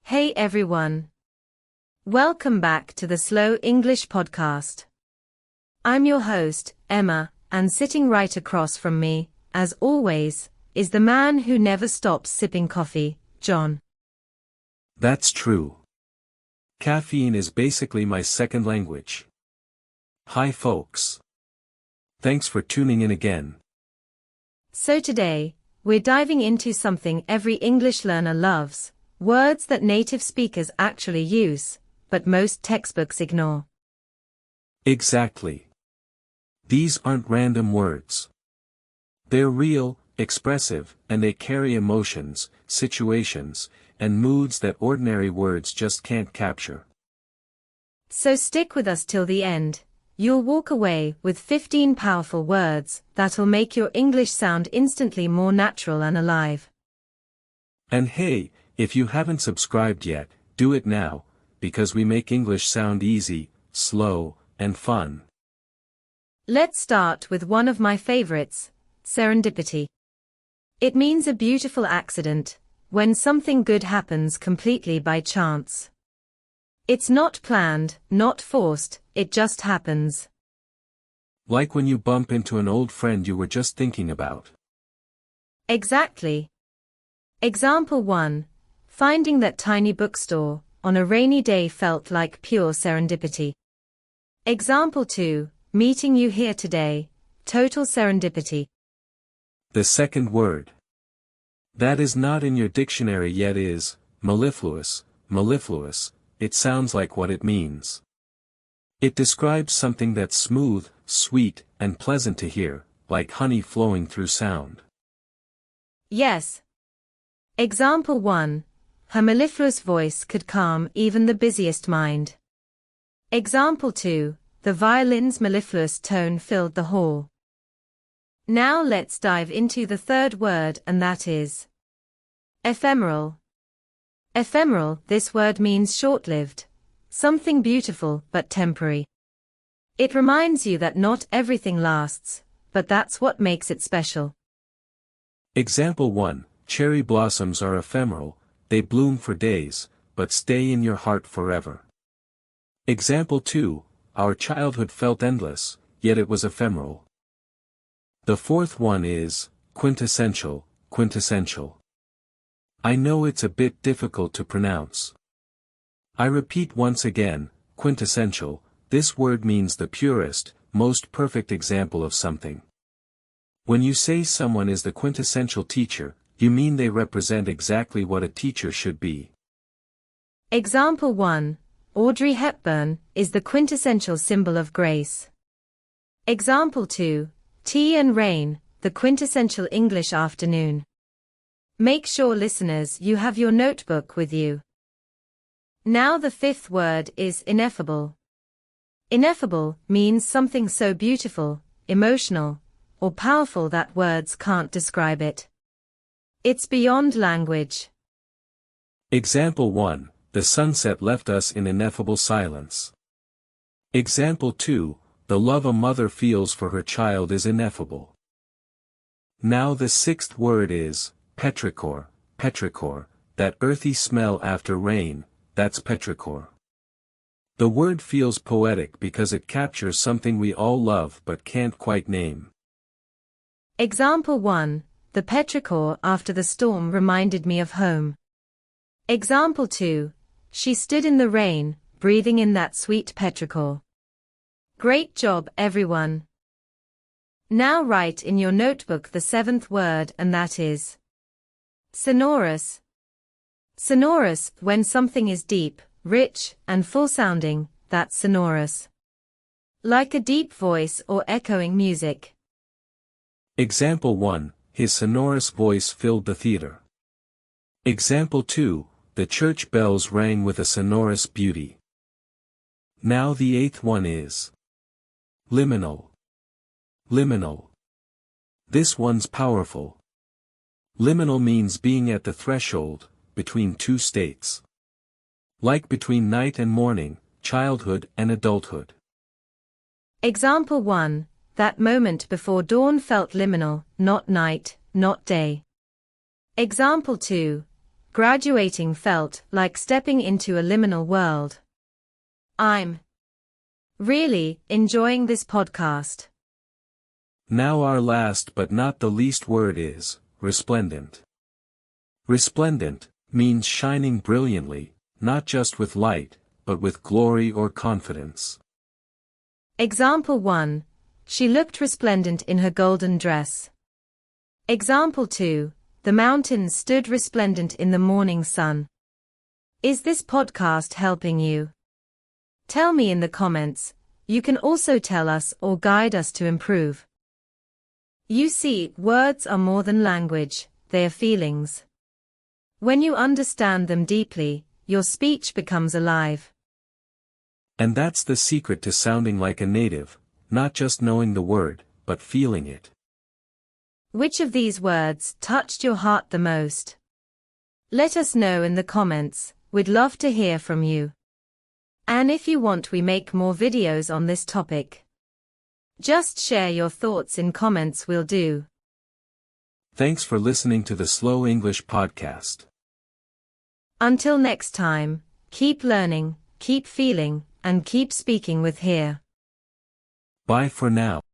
Hey everyone. Welcome back to the Slow English Podcast. I'm your host, Emma, and sitting right across from me, as always, is the man who never stops sipping coffee, John. That's true. Caffeine is basically my second language. Hi folks. Thanks for tuning in again. So today, we're diving into something every English learner loves, words that native speakers actually use, but most textbooks ignore. Exactly. These aren't random words. They're real, expressive, and they carry emotions, situations, and moods that ordinary words just can't capture. So stick with us till the end. You'll walk away with 15 powerful words that'll make your English sound instantly more natural and alive. And hey, if you haven't subscribed yet, do it now, because we make English sound easy, slow, and fun. Let's start with one of my favorites, serendipity. It means a beautiful accident, when something good happens completely by chance. It's not planned, not forced, it just happens. Like when you bump into an old friend you were just thinking about. Exactly. Example 1. Finding that tiny bookstore on a rainy day felt like pure serendipity. Example 2. Meeting you here today, total serendipity. The second word that is not in your dictionary yet is mellifluous. Mellifluous, it sounds like what it means. It describes something that's smooth, sweet, and pleasant to hear, like honey flowing through sound. Yes. Example 1. Her mellifluous voice could calm even the busiest mind. Example 2. The violin's mellifluous tone filled the hall. Now let's dive into the third word, and that is ephemeral. Ephemeral, this word means short-lived, something beautiful but temporary. It reminds you that not everything lasts, but that's what makes it special. Example 1. Cherry blossoms are ephemeral, they bloom for days, but stay in your heart forever. Example 2. Our childhood felt endless, yet it was ephemeral. The fourth one is quintessential, quintessential. I know it's a bit difficult to pronounce. I repeat once again, quintessential, this word means the purest, most perfect example of something. When you say someone is the quintessential teacher, you mean they represent exactly what a teacher should be. Example 1. Audrey Hepburn is the quintessential symbol of grace. Example 2. Tea and rain, the quintessential English afternoon. Make sure, listeners, you have your notebook with you. Now the fifth word is ineffable. Ineffable means something so beautiful, emotional, or powerful that words can't describe it. It's beyond language. Example 1. The sunset left us in ineffable silence. Example 2. The love a mother feels for her child is ineffable. Now the sixth word is petrichor. Petrichor, that earthy smell after rain, that's petrichor. The word feels poetic because it captures something we all love but can't quite name. Example 1. The petrichor after the storm reminded me of home. Example 2. She stood in the rain, breathing in that sweet petrichor. Great job, everyone. Now write in your notebook the seventh word, and that is sonorous. Sonorous, when something is deep, rich, and full-sounding, that's sonorous. Like a deep voice or echoing music. Example 1. His sonorous voice filled the theater. Example 2. The church bells rang with a sonorous beauty. Now the eighth one is liminal. Liminal. This one's powerful. Liminal means being at the threshold, between two states. Like between night and morning, childhood and adulthood. Example 1. That moment before dawn felt liminal, not night, not day. Example 2. Graduating felt like stepping into a liminal world. I'm really enjoying this podcast. Now our last but not the least word is resplendent. Resplendent means shining brilliantly, not just with light, but with glory or confidence. Example 1. She looked resplendent in her golden dress. Example 2. The mountains stood resplendent in the morning sun. Is this podcast helping you? Tell me in the comments. You can also tell us or guide us to improve. You see, words are more than language, they are feelings. When you understand them deeply, your speech becomes alive. And that's the secret to sounding like a native, not just knowing the word, but feeling it. Which of these words touched your heart the most? Let us know in the comments, we'd love to hear from you. And if you want we make more videos on this topic, just share your thoughts in comments will do. Thanks for listening to the Slow English Podcast. Until next time, keep learning, keep feeling, and keep speaking with here. Bye for now.